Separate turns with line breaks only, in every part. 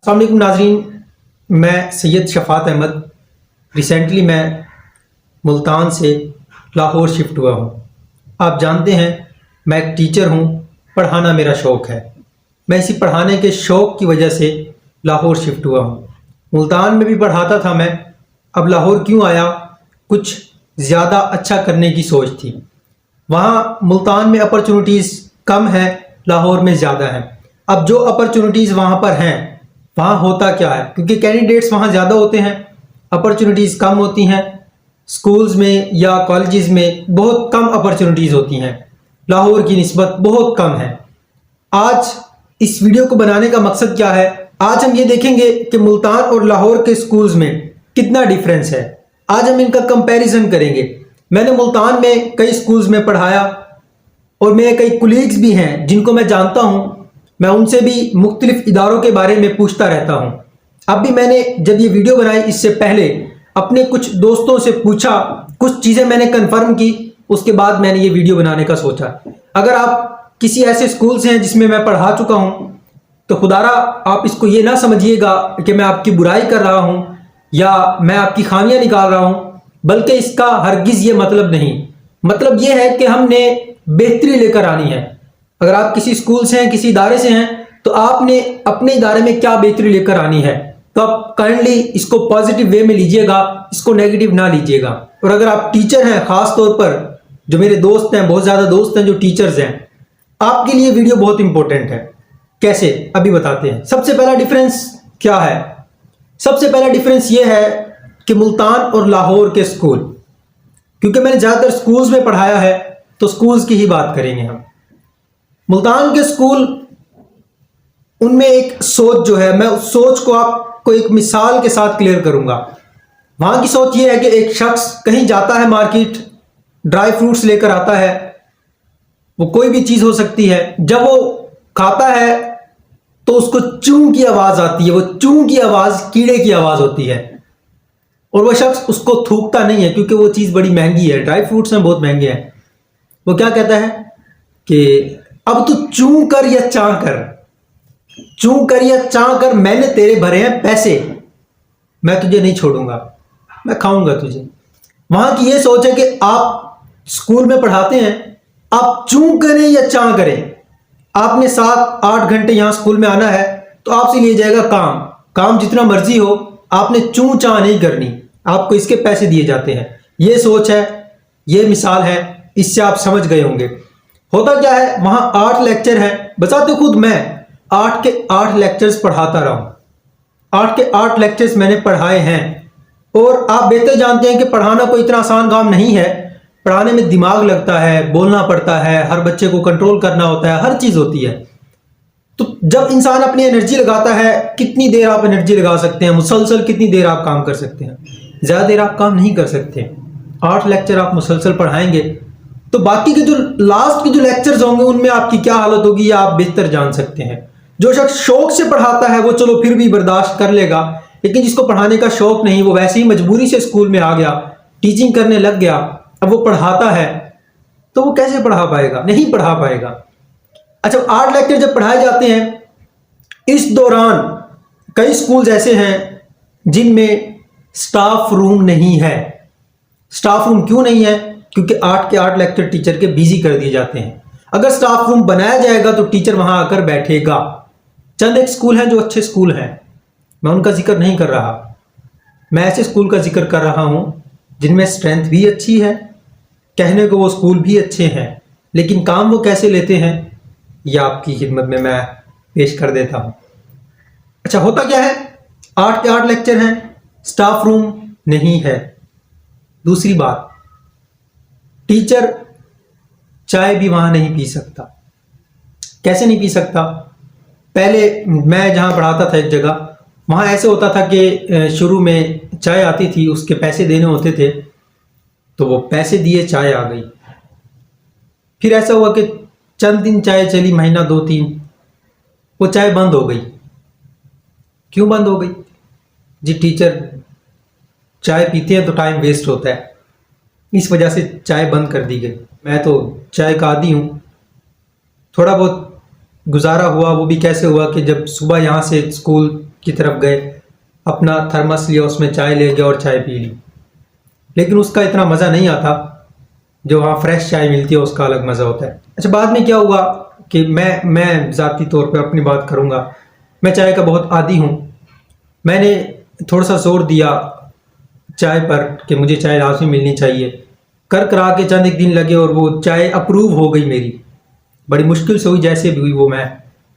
अस्सलाम वालेकुम नाज़रीन, मैं सैयद शफ़ात अहमद। रिसेंटली मैं मुल्तान से लाहौर शिफ्ट हुआ हूँ। आप जानते हैं मैं एक टीचर हूँ, पढ़ाना मेरा शौक़ है। मैं इसी पढ़ाने के शौक़ की वजह से लाहौर शिफ्ट हुआ हूँ। मुल्तान में भी पढ़ाता था मैं, अब लाहौर क्यों आया, कुछ ज़्यादा अच्छा करने की सोच थी। वहाँ मुल्तान में अपॉर्चुनिटीज़ कम है, लाहौर में ज़्यादा है। अब जो अपॉर्चुनिटीज़ वहाँ पर हैं, वहाँ होता क्या है, क्योंकि कैंडिडेट्स वहाँ ज़्यादा होते हैं, अपॉर्चुनिटीज़ कम होती हैं। स्कूल्स में या कॉलेजेस में बहुत कम अपॉर्चुनिटीज़ होती हैं, लाहौर की निस्बत बहुत कम है। आज इस वीडियो को बनाने का मकसद क्या है, आज हम ये देखेंगे कि मुल्तान और लाहौर के स्कूल्स में कितना डिफरेंस है। आज हम इनका कंपैरिजन करेंगे। मैंने मुल्तान में कई स्कूल्स में पढ़ाया और मेरे कई कुलीग्स भी हैं जिनको मैं जानता हूँ। मैं उनसे भी मुख्तलिफ इदारों के बारे में पूछता रहता हूँ। अब भी मैंने जब ये वीडियो बनाई, इससे पहले अपने कुछ दोस्तों से पूछा, कुछ चीज़ें मैंने कंफर्म की, उसके बाद मैंने ये वीडियो बनाने का सोचा। अगर आप किसी ऐसे स्कूल से हैं जिसमें मैं पढ़ा चुका हूँ तो खुदारा आप इसको ये ना समझिएगा कि मैं आपकी बुराई कर रहा हूँ या मैं आपकी खामियां निकाल रहा हूँ, बल्कि इसका हरगिज़ ये मतलब नहीं। मतलब ये है कि हमने बेहतरी लेकर आनी है। अगर आप किसी स्कूल से हैं, किसी इदारे से हैं, तो आपने अपने इदारे में क्या बेहतरी लेकर आनी है, तो आप काइंडली इसको पॉजिटिव वे में लीजिएगा, इसको नेगेटिव ना लीजिएगा। और अगर आप टीचर हैं, ख़ास तौर पर जो मेरे दोस्त हैं, बहुत ज़्यादा दोस्त हैं जो टीचर्स हैं, आपके लिए वीडियो बहुत इंपॉर्टेंट है। कैसे, अभी बताते हैं। सबसे पहला डिफरेंस क्या है? सबसे पहला डिफरेंस ये है कि मुल्तान और लाहौर के स्कूल, क्योंकि मैंने ज़्यादातर स्कूल्स में पढ़ाया है तो स्कूल्स की ही बात करेंगे हम। मुल्तान के स्कूल, उनमें एक सोच जो है, मैं उस सोच को आपको एक मिसाल के साथ क्लियर करूंगा। वहाँ की सोच ये है कि एक शख्स कहीं जाता है मार्केट, ड्राई फ्रूट्स लेकर आता है, वो कोई भी चीज़ हो सकती है। जब वो खाता है तो उसको चूं की आवाज़ आती है, वो चूं की आवाज़ कीड़े की आवाज़ होती है, और वो शख्स उसको थूकता नहीं है क्योंकि वो चीज़ बड़ी महंगी है, ड्राई फ्रूट्स में बहुत महंगे हैं। वो क्या कहता है कि अब तू चूं कर या चां कर, चूं कर या चां कर, मैंने तेरे भरे हैं पैसे, मैं तुझे नहीं छोड़ूंगा, मैं खाऊंगा तुझे। वहां की ये सोच है कि आप स्कूल में पढ़ाते हैं, आप चूं करें या चां करें, आपने 7-8 घंटे यहां स्कूल में आना है तो आपसे लिया जाएगा काम, काम जितना मर्जी हो, आपने चूं चां नहीं करनी, आपको इसके पैसे दिए जाते हैं। ये सोच है, ये मिसाल है, इससे आप समझ गए होंगे। होता क्या है, वहां 8 लेक्चर है, बताते खुद मैं 8 के 8 लेक्चर्स पढ़ाता रहा हूं। 8 के 8 लेक्चर्स मैंने पढ़ाए हैं, और आप बेहतर जानते हैं कि पढ़ाना कोई इतना आसान काम नहीं है। पढ़ाने में दिमाग लगता है, बोलना पड़ता है, हर बच्चे को कंट्रोल करना होता है, हर चीज़ होती है। तो जब इंसान अपनी एनर्जी लगाता है, कितनी देर आप एनर्जी लगा सकते हैं, मुसलसल कितनी देर आप काम कर सकते हैं? ज़्यादा देर आप काम नहीं कर सकते। 8 लेक्चर आप मुसलसल पढ़ाएंगे तो बाकी के जो लास्ट के जो लेक्चर्स होंगे उनमें आपकी क्या हालत होगी, ये आप बेहतर जान सकते हैं। जो शख्स शौक से पढ़ाता है वो चलो फिर भी बर्दाश्त कर लेगा, लेकिन जिसको पढ़ाने का शौक नहीं, वो वैसे ही मजबूरी से स्कूल में आ गया, टीचिंग करने लग गया, अब वो पढ़ाता है तो वो कैसे पढ़ा पाएगा? नहीं पढ़ा पाएगा। अच्छा, 8 लेक्चर जब पढ़ाए जाते हैं, इस दौरान कई स्कूल्स ऐसे हैं जिनमें स्टाफ रूम नहीं है। स्टाफ रूम क्यों नहीं है? क्योंकि 8 के 8 लेक्चर टीचर के बिजी कर दिए जाते हैं। अगर स्टाफ रूम बनाया जाएगा तो टीचर वहां आकर बैठेगा। चंद एक स्कूल हैं जो अच्छे स्कूल हैं, मैं उनका जिक्र नहीं कर रहा, मैं ऐसे स्कूल का जिक्र कर रहा हूं जिनमें स्ट्रेंथ भी अच्छी है, कहने को वो स्कूल भी अच्छे हैं, लेकिन काम वो कैसे लेते हैं यह आपकी खिदमत में मैं पेश कर देता हूं। अच्छा, होता क्या है, 8 के 8 लेक्चर हैं, स्टाफ रूम नहीं है। दूसरी बात, टीचर चाय भी वहां नहीं पी सकता। कैसे नहीं पी सकता? पहले मैं जहां पढ़ाता था एक जगह, वहां ऐसे होता था कि शुरू में चाय आती थी, उसके पैसे देने होते थे, तो वो पैसे दिए, चाय आ गई। फिर ऐसा हुआ कि चंद दिन चाय चली, महीना 2-3, वो चाय बंद हो गई। क्यों बंद हो गई? जी, टीचर चाय पीते हैं तो टाइम वेस्ट होता है, इस वजह से चाय बंद कर दी गई। मैं तो चाय का आदी हूँ। थोड़ा बहुत गुजारा हुआ, वो भी कैसे हुआ कि जब सुबह यहाँ से स्कूल की तरफ गए, अपना थर्मस लिया, उसमें चाय ले गए और चाय पी ली। लेकिन उसका इतना मज़ा नहीं आता जो वहाँ फ्रेश चाय मिलती है, उसका अलग मज़ा होता है। अच्छा, बाद में क्या हुआ कि मैं ज़ाती तौर पे अपनी बात करूँगा, मैं चाय का बहुत आदी हूँ। मैंने थोड़ा सा जोर दिया चाय पर कि मुझे चाय लाजमी मिलनी चाहिए। कर करा के चंद एक दिन लगे और वो चाय अप्रूव हो गई मेरी। बड़ी मुश्किल से हुई, जैसे भी हुई वो मैं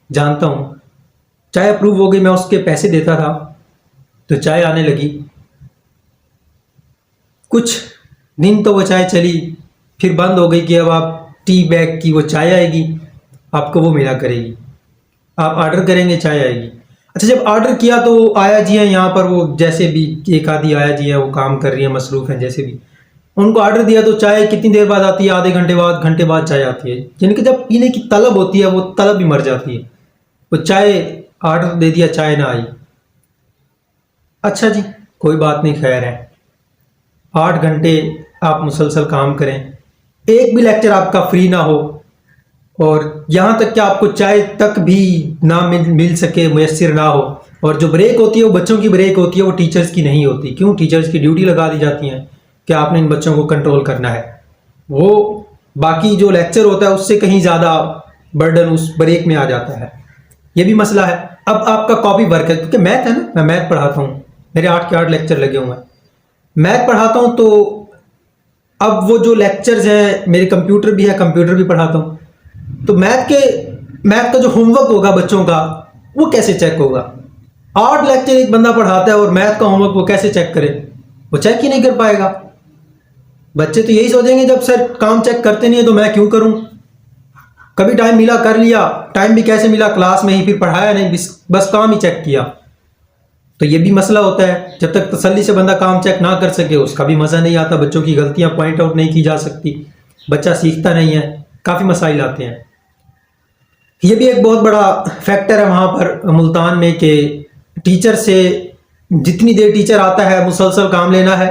जानता हूँ। चाय अप्रूव हो गई, मैं उसके पैसे देता था तो चाय आने लगी। कुछ दिन तो वो चाय चली, फिर बंद हो गई कि अब आप टी बैग की वो चाय आएगी, आपको वो मिला करेगी, आप ऑर्डर करेंगे चाय आएगी। अच्छा, जब ऑर्डर किया तो आया जी है यहाँ पर, वो जैसे भी एक आधी आया जी है, वो काम कर रही है, मसरूफ़ हैं, जैसे भी उनको ऑर्डर दिया तो चाय कितनी देर बाद आती है, आधे घंटे बाद, घंटे बाद चाय आती है। जिनकी जब पीने की तलब होती है वो तलब भी मर जाती है। वो चाय ऑर्डर दे दिया, चाय ना आई। अच्छा जी, कोई बात नहीं, खैर है। 8 घंटे आप मुसलसल काम करें, एक भी लेक्चर आपका फ्री ना हो, और यहाँ तक कि आपको चाय तक भी ना मिल सके, मुयस्सर ना हो। और जो ब्रेक होती है वो बच्चों की ब्रेक होती है, वो टीचर्स की नहीं होती। क्यों? टीचर्स की ड्यूटी लगा दी जाती है कि आपने इन बच्चों को कंट्रोल करना है। वो बाकी जो लेक्चर होता है उससे कहीं ज़्यादा बर्डन उस ब्रेक में आ जाता है। ये भी मसला है। अब आपका कॉपी वर्क है, क्योंकि मैथ है ना, मैं मैथ पढ़ाता हूँ, मेरे 8 के 8 लेक्चर लगे हुए हैं, मैथ पढ़ाता हूँ। तो अब वो जो लेक्चर्स हैं, मेरे कंप्यूटर भी है, कंप्यूटर भी पढ़ाता हूँ। तो मैथ का जो होमवर्क होगा बच्चों का, वो कैसे चेक होगा? 8 लेक्चर एक बंदा पढ़ाता है और मैथ का होमवर्क वो कैसे चेक करे? वो चेक ही नहीं कर पाएगा। बच्चे तो यही सोचेंगे, जब सर काम चेक करते नहीं है तो मैं क्यों करूं? कभी टाइम मिला कर लिया, टाइम भी कैसे मिला, क्लास में ही, फिर पढ़ाया नहीं, बस काम ही चेक किया। तो ये भी मसला होता है। जब तक तसल्ली से बंदा काम चेक ना कर सके, उसका भी मज़ा नहीं आता। बच्चों की गलतियां पॉइंट आउट नहीं की जा सकती, बच्चा सीखता नहीं है, काफ़ी मसाइल आते हैं। ये भी एक बहुत बड़ा फैक्टर है वहाँ पर मुल्तान में कि टीचर से जितनी देर टीचर आता है मुसलसल काम लेना है।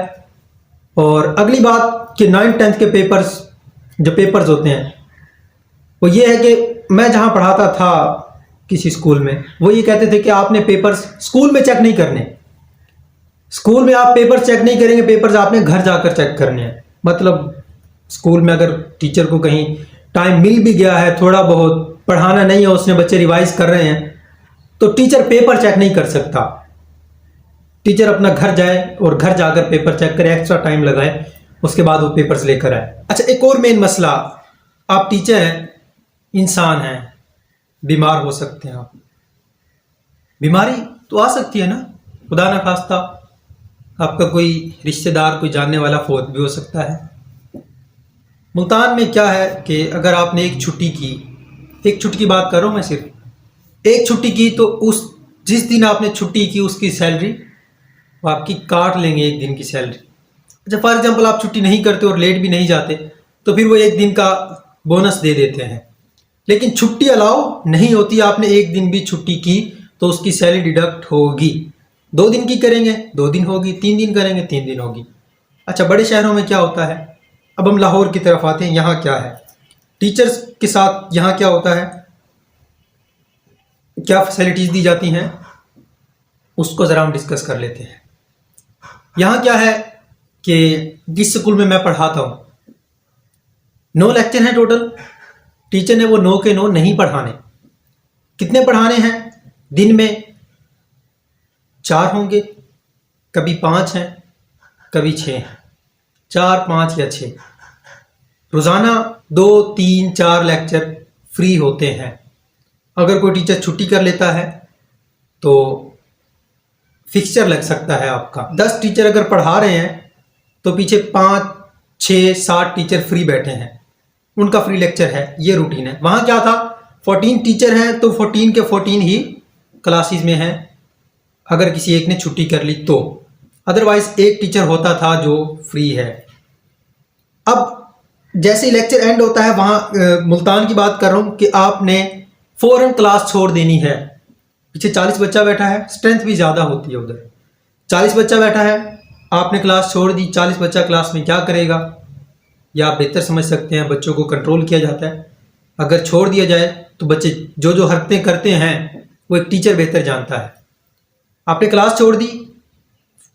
और अगली बात कि 9th-10th के पेपर्स, जो पेपर्स होते हैं, वो ये है कि मैं जहाँ पढ़ाता था किसी स्कूल में, वो ये कहते थे कि आपने पेपर्स स्कूल में चेक नहीं करने। स्कूल में आप पेपर्स चेक नहीं करेंगे, पेपर्स आपने घर जाकर चेक करने हैं। मतलब स्कूल में अगर टीचर को कहीं टाइम मिल भी गया है, थोड़ा बहुत पढ़ाना नहीं है उसने, बच्चे रिवाइज कर रहे हैं, तो टीचर पेपर चेक नहीं कर सकता। टीचर अपना घर जाए और घर जाकर पेपर चेक करे, एक्स्ट्रा टाइम लगाए, उसके बाद वो पेपर्स लेकर आए। अच्छा, एक और मेन मसला, आप टीचर हैं, इंसान हैं, बीमार हो सकते हैं आप। बीमारी तो आ सकती है ना, खुदा ना खास्ता आपका कोई रिश्तेदार, कोई जानने वाला फौत भी हो सकता है। मुल्तान में क्या है कि अगर आपने एक छुट्टी की, एक छुट्टी की बात कर रहा हूँ मैं, सिर्फ एक छुट्टी की, तो उस जिस दिन आपने छुट्टी की उसकी सैलरी वो आपकी काट लेंगे, एक दिन की सैलरी। अच्छा, फॉर एग्जांपल आप छुट्टी नहीं करते और लेट भी नहीं जाते, तो फिर वो एक दिन का बोनस दे देते हैं। लेकिन छुट्टी अलाउ नहीं होती, आपने एक दिन भी छुट्टी की तो उसकी सैलरी डिडक्ट होगी। 2 दिन की करेंगे 2 दिन होगी, 3 दिन करेंगे 3 दिन होगी। अच्छा, बड़े शहरों में क्या होता है? अब हम लाहौर की तरफ आते हैं। यहाँ क्या है टीचर्स के साथ, यहाँ क्या होता है, क्या फैसिलिटीज़ दी जाती हैं, उसको ज़रा हम डिस्कस कर लेते हैं। यहाँ क्या है कि जिस स्कूल में मैं पढ़ाता हूँ, 9 लेक्चर हैं टोटल। टीचर ने वो 9 के 9 नहीं पढ़ाने। कितने पढ़ाने हैं? दिन में 4 होंगे, कभी 5 हैं, कभी 6 हैं, 4, 5 या 6। रोज़ाना 2, 3, 4 लेक्चर फ्री होते हैं। अगर कोई टीचर छुट्टी कर लेता है तो फिक्सचर लग सकता है आपका। 10 टीचर अगर पढ़ा रहे हैं तो पीछे 5, 6, 7 टीचर फ्री बैठे हैं, उनका फ्री लेक्चर है। ये रूटीन है। वहाँ क्या था, 14 टीचर हैं तो 14 के 14 ही क्लासेस में हैं, अगर किसी एक ने छुट्टी कर ली तो। अदरवाइज एक टीचर होता था जो फ्री है। अब जैसे ही लेक्चर एंड होता है, वहाँ मुल्तान की बात कर रहा हूँ कि आपने फ़ौरन क्लास छोड़ देनी है। पीछे 40 बच्चा बैठा है, स्ट्रेंथ भी ज़्यादा होती है उधर। 40 बच्चा बैठा है, आपने क्लास छोड़ दी। 40 बच्चा क्लास में क्या करेगा, या आप बेहतर समझ सकते हैं, बच्चों को कंट्रोल किया जाता है। अगर छोड़ दिया जाए तो बच्चे जो जो हरकतें करते हैं वो एक टीचर बेहतर जानता है। आपने क्लास छोड़ दी,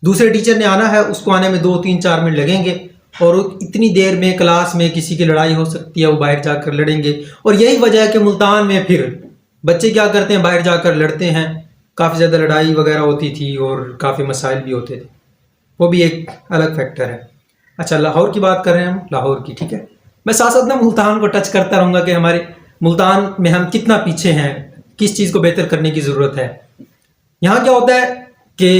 दूसरे टीचर ने आना है, उसको आने में 2-3-4 मिनट लगेंगे और इतनी देर में क्लास में किसी की लड़ाई हो सकती है, वो बाहर जाकर लड़ेंगे। और यही वजह है कि मुल्तान में फिर बच्चे क्या करते हैं, बाहर जाकर लड़ते हैं। काफ़ी ज़्यादा लड़ाई वगैरह होती थी और काफ़ी मसाइल भी होते थे, वो भी एक अलग फैक्टर है। अच्छा, लाहौर की बात कर रहे हैं हम, लाहौर की, ठीक है। मैं साथ साथ ना मुल्तान को टच करता रहूँगा कि हमारे मुल्तान में हम कितना पीछे हैं, किस चीज़ को बेहतर करने की ज़रूरत है। यहाँ क्या होता है कि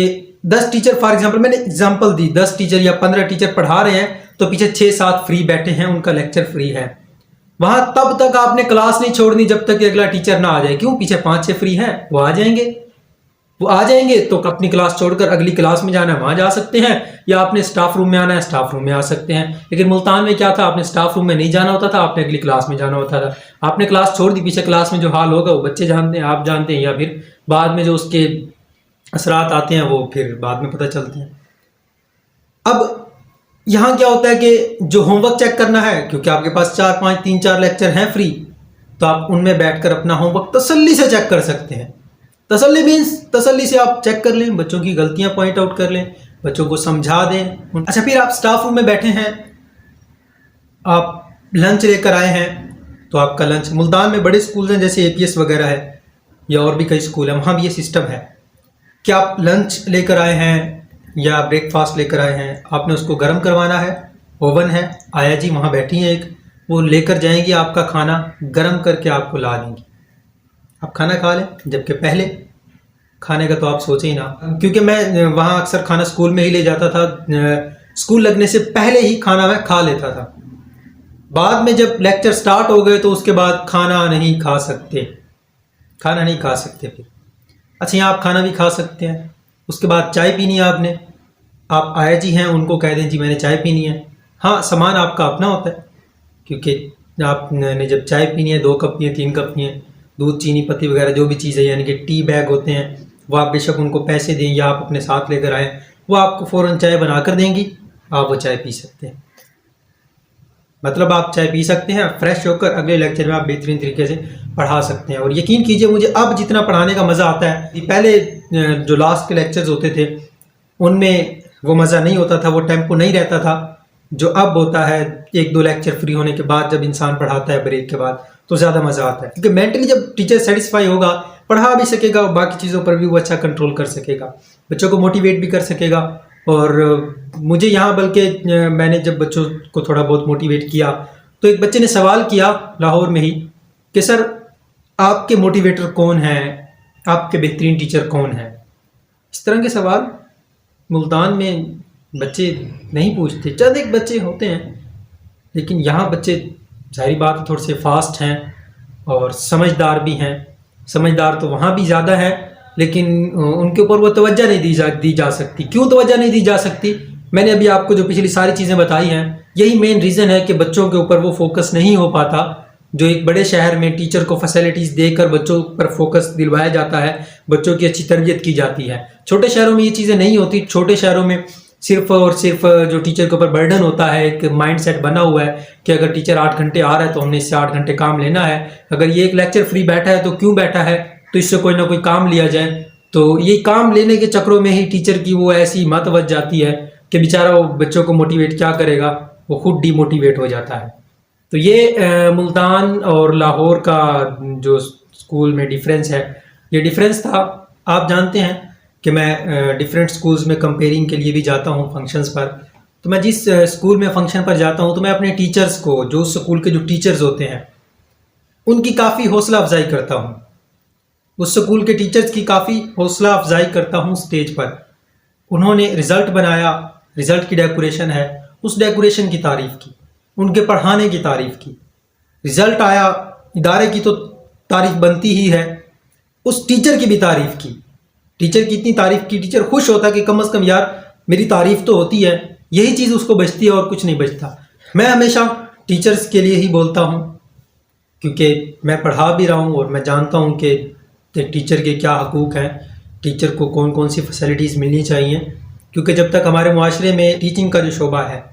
10 टीचर, फॉर एग्जांपल मैंने एग्जांपल दी, 10 टीचर या 15 टीचर पढ़ा रहे हैं तो पीछे 6-7 फ्री बैठे हैं, उनका लेक्चर फ्री है। वहां तब तक आपने क्लास नहीं छोड़नी जब तक कि अगला टीचर ना आ जाए। क्यों? पीछे 5-6 फ्री हैं, वो आ जाएंगे तो अपनी क्लास छोड़कर अगली क्लास में जाना है वहां जा सकते हैं, या आपने स्टाफ रूम में आना है स्टाफ रूम में आ सकते हैं। लेकिन मुल्तान में क्या था, आपने स्टाफ रूम में नहीं जाना होता था, आपने अगली क्लास में जाना होता था। आपने क्लास छोड़ दी, पीछे क्लास में जो हाल होगा वो बच्चे जानते हैं, आप जानते हैं, या फिर बाद में जो उसके असरात आते हैं वो फिर बाद में पता चलते हैं। अब यहाँ क्या होता है कि जो होमवर्क चेक करना है, क्योंकि आपके पास 4-5 3-4 लेक्चर हैं फ्री, तो आप उनमें बैठकर अपना होमवर्क तसल्ली से चेक कर सकते हैं। तसल्ली मीन्स तसल्ली से आप चेक कर लें, बच्चों की गलतियां पॉइंट आउट कर लें, बच्चों को समझा दें। अच्छा, फिर आप स्टाफ रूम में बैठे हैं, आप लंच लेकर आए हैं, तो आपका लंच, मुल्तान में बड़े स्कूल हैं जैसे APS वगैरह है या और भी कई स्कूल हैं, वहाँ भी ये सिस्टम है कि आप लंच लेकर आए हैं या ब्रेकफास्ट लेकर आए हैं, आपने उसको गर्म करवाना है, ओवन है, आया जी वहाँ बैठी हैं एक, वो लेकर जाएंगी, आपका खाना गर्म करके आपको ला देंगी, आप खाना खा लें। जबकि पहले खाने का तो आप सोचे ही ना, क्योंकि मैं वहाँ अक्सर खाना स्कूल में ही ले जाता था, स्कूल लगने से पहले ही खाना मैं खा लेता था। बाद में जब लेक्चर स्टार्ट हो गए तो उसके बाद खाना नहीं खा सकते फिर। अच्छा, यहाँ आप खाना भी खा सकते हैं, उसके बाद चाय पीनी है आपने, आप आया जी हैं, उनको कह दें जी मैंने चाय पीनी है। हाँ, सामान आपका अपना होता है, क्योंकि आपने जब चाय पीनी है 2 कप पिए 3 कप पिए, दूध चीनी पत्ती वगैरह जो भी चीज़ है, यानी कि टी बैग होते हैं, वो आप बेशक उनको पैसे दें या आप अपने साथ लेकर आएँ, वो आपको फ़ौरन चाय बना कर देंगी, आप वो चाय पी सकते हैं। मतलब आप चाय पी सकते हैं, फ्रेश होकर अगले लेक्चर में आप बेहतरीन तरीके से पढ़ा सकते हैं। और यकीन कीजिए मुझे अब जितना पढ़ाने का मज़ा आता है, पहले जो लास्ट के लेक्चर्स होते थे उनमें वो मज़ा नहीं होता था, वो टेम्पो नहीं रहता था जो अब होता है। 1-2 लेक्चर फ्री होने के बाद जब इंसान पढ़ाता है ब्रेक के बाद, तो ज़्यादा मज़ा आता है, क्योंकि मेंटली जब टीचर सेटिस्फाई होगा, पढ़ा भी सकेगा, बाकी चीज़ों पर भी वो अच्छा कंट्रोल कर सकेगा, बच्चों को मोटिवेट भी कर सकेगा। और मुझे यहाँ बल्कि मैंने जब बच्चों को थोड़ा बहुत मोटिवेट किया तो एक बच्चे ने सवाल किया लाहौर में ही कि सर आपके मोटिवेटर कौन है, आपके बेहतरीन टीचर कौन है। इस तरह के सवाल मुल्तान में बच्चे नहीं पूछते, चंद एक बच्चे होते हैं, लेकिन यहाँ बच्चे जाहिर बात है थोड़े से फास्ट हैं और समझदार भी हैं। समझदार तो वहाँ भी ज़्यादा है, लेकिन उनके ऊपर वो तवज्जो नहीं दी जा सकती। क्यों तवज्जो नहीं दी जा सकती? मैंने अभी आपको जो पिछली सारी चीज़ें बताई हैं, यही मेन रीज़न है कि बच्चों के ऊपर वो फोकस नहीं हो पाता। जो एक बड़े शहर में टीचर को फैसिलिटीज़ देकर बच्चों पर फोकस दिलवाया जाता है, बच्चों की अच्छी तरबियत की जाती है। छोटे शहरों में ये चीज़ें नहीं होती। छोटे शहरों में सिर्फ और सिर्फ जो टीचर के ऊपर बर्डन होता है, एक माइंड सेट बना हुआ है कि अगर टीचर 8 घंटे आ रहा है तो हमने इससे 8 घंटे काम लेना है। अगर ये एक लेक्चर फ्री बैठा है तो क्यों बैठा है, तो इससे कोई ना कोई काम लिया जाए। तो ये काम लेने के चक्रों में ही टीचर की वो ऐसी मत बच जाती है कि बेचारा वो बच्चों को मोटिवेट क्या करेगा, वो खुद डीमोटिवेट हो जाता है। तो ये मुल्तान और लाहौर का जो स्कूल में डिफरेंस है, ये डिफरेंस था। आप जानते हैं कि मैं डिफरेंट स्कूल्स में कंपेयरिंग के लिए भी जाता हूँ फंक्शंस पर। तो मैं जिस स्कूल में फंक्शन पर जाता हूँ तो मैं अपने टीचर्स को, जो स्कूल के जो टीचर्स होते हैं, उनकी काफ़ी हौसला अफजाई करता हूँ। उस स्कूल के टीचर्स की काफ़ी हौसला अफजाई करता हूँ स्टेज पर। उन्होंने रिज़ल्ट बनाया, रिज़ल्ट की डेकोरेशन है, उस डेकोरेशन की तारीफ़ की, उनके पढ़ाने की तारीफ़ की। रिज़ल्ट आया, इदारे की तो तारीफ़ बनती ही है, उस टीचर की भी तारीफ़ की। टीचर की इतनी तारीफ़ की, टीचर खुश होता कि कम से कम यार मेरी तारीफ़ तो होती है। यही चीज़ उसको बचती है और कुछ नहीं बचता। मैं हमेशा टीचर्स के लिए ही बोलता हूँ, क्योंकि मैं पढ़ा भी रहा हूँ और मैं जानता हूँ कि टीचर के क्या हकूक़ हैं, टीचर को कौन कौन सी फैसिलिटीज़ मिलनी चाहिए। क्योंकि जब तक हमारे मुआशरे में टीचिंग का जो शोबा है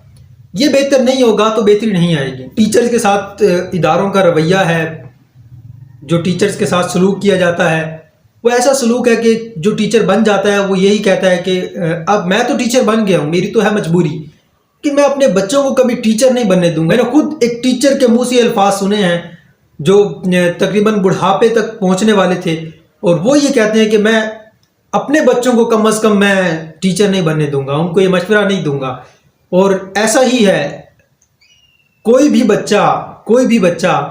ये बेहतर नहीं होगा तो बेहतरी नहीं आएगी। टीचर्स के साथ इदारों का रवैया है, जो टीचर्स के साथ सलूक किया जाता है, वो ऐसा सलूक है कि जो टीचर बन जाता है वो यही कहता है कि अब मैं तो टीचर बन गया हूँ, मेरी तो है मजबूरी कि मैं अपने बच्चों को कभी टीचर नहीं बनने दूंगा। मैंने खुद एक टीचर के मुंह से अल्फाज सुने हैं जो तकरीबन बुढ़ापे तक पहुंचने वाले थे, और वो ये कहते हैं कि मैं अपने बच्चों को कम से कम मैं टीचर नहीं बनने दूंगा, उनको ये मशवरा नहीं दूंगा। और ऐसा ही है, कोई भी बच्चा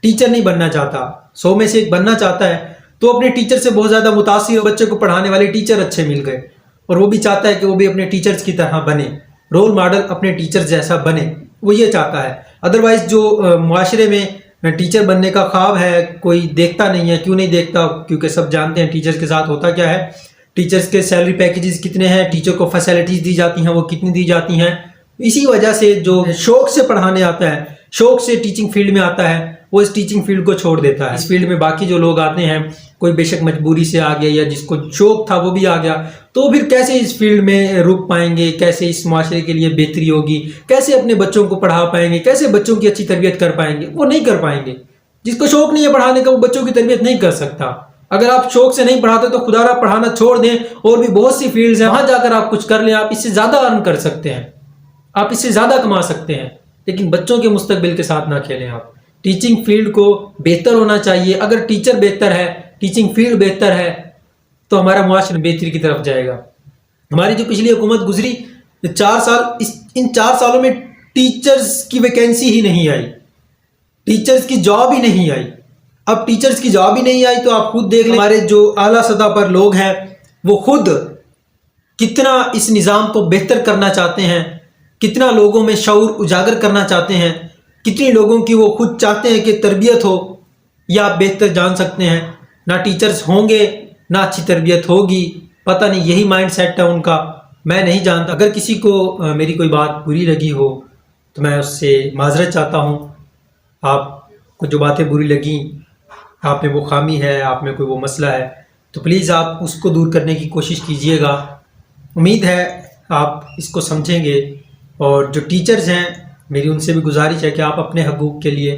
टीचर नहीं बनना चाहता, 100 में से एक बनना चाहता है तो अपने टीचर से बहुत ज़्यादा मुतासिर, बच्चे को पढ़ाने वाले टीचर अच्छे मिल गए, और वो भी चाहता है कि वो भी अपने टीचर्स की तरह बने, रोल मॉडल अपने टीचर जैसा बने, वो ये चाहता है। अदरवाइज जो मुआशरे में टीचर बनने का ख्वाब है कोई देखता नहीं है। क्यों नहीं देखता? क्योंकि सब जानते हैं टीचर्स के साथ होता क्या है, टीचर्स के सैलरी पैकेजेस कितने हैं, टीचर को फैसिलिटीज़ दी जाती हैं वो कितनी दी जाती हैं। इसी वजह से जो शौक से पढ़ाने आता है, शौक से टीचिंग फील्ड में आता है, वो इस टीचिंग फील्ड को छोड़ देता है। इस फील्ड में बाकी जो लोग आते हैं, कोई बेशक मजबूरी से आ गया या जिसको शौक था वो भी आ गया, तो फिर कैसे इस फील्ड में रुक पाएंगे, कैसे इस माशरे के लिए बेहतरी होगी, कैसे अपने बच्चों को पढ़ा पाएंगे, कैसे बच्चों की अच्छी तरबियत कर पाएंगे? वो नहीं कर पाएंगे। जिसको शौक नहीं है पढ़ाने का वो बच्चों की तरबियत नहीं कर सकता। अगर आप शौक से नहीं पढ़ाते तो खुदारा पढ़ाना छोड़ दें, और भी बहुत सी फील्ड्स हैं वहां जाकर आप कुछ कर लें, आप इससे ज़्यादा अर्न कर सकते हैं, आप इससे ज़्यादा कमा सकते हैं, लेकिन बच्चों के मुस्तकबिल के साथ ना खेलें। आप टीचिंग फील्ड को बेहतर होना चाहिए। अगर टीचर बेहतर है, टीचिंग फील्ड बेहतर है, तो हमारा मुआशरा बेहतरी की तरफ जाएगा। हमारी जो पिछली हुकूमत गुजरी 4 साल, इन 4 सालों में टीचर्स की वैकेंसी ही नहीं आई, टीचर्स की जॉब ही नहीं आई। अब टीचर्स की जॉब ही नहीं आई तो आप खुद देख लें हमारे जो आला सतह पर लोग हैं वो खुद कितना इस निज़ाम को बेहतर करना चाहते हैं, कितना लोगों में शऊर उजागर करना चाहते हैं, कितने लोगों की वो खुद चाहते हैं कि तरबियत हो, या आप बेहतर जान सकते हैं। ना टीचर्स होंगे ना अच्छी तरबियत होगी, पता नहीं यही माइंड सेट है उनका, मैं नहीं जानता। अगर किसी को मेरी कोई बात बुरी लगी हो तो मैं उससे माजरत चाहता हूँ। आपको जो बातें बुरी लगी, आप में वो खामी है, आप में कोई वो मसला है, तो प्लीज़ आप उसको दूर करने की कोशिश कीजिएगा। उम्मीद है आप इसको समझेंगे। और जो टीचर्स हैं, मेरी उनसे भी गुजारिश है कि आप अपने हकूक़ के लिए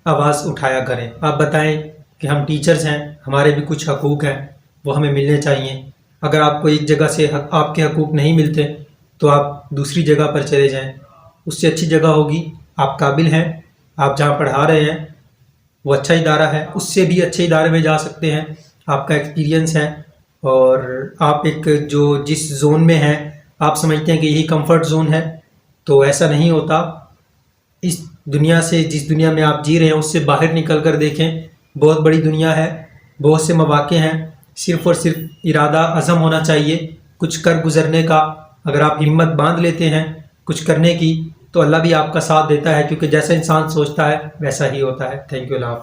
आवाज़ उठाया करें। आप बताएं कि हम टीचर्स हैं, हमारे भी कुछ हकूक़ हैं, वो हमें मिलने चाहिए। अगर आपको एक जगह से आपके हकूक़ नहीं मिलते तो आप दूसरी जगह पर चले जाएं, उससे अच्छी जगह होगी। आप काबिल हैं, आप जहाँ पढ़ा रहे हैं वो अच्छा इदारा है, उससे भी अच्छे इदारे में जा सकते हैं, आपका एक्सपीरियंस है, और आप एक जो जिस जोन में हैं आप समझते हैं कि यही कंफर्ट जोन है, तो ऐसा नहीं होता। इस दुनिया से, जिस दुनिया में आप जी रहे हैं उससे बाहर निकल कर देखें, बहुत बड़ी दुनिया है, बहुत से मौक़े हैं। सिर्फ़ और सिर्फ इरादा अज़म होना चाहिए कुछ कर गुज़रने का। अगर आप हिम्मत बांध लेते हैं कुछ करने की तो अल्लाह भी आपका साथ देता है, क्योंकि जैसा इंसान सोचता है वैसा ही होता है। थैंक यू, अल्लाह हाफ़िज़।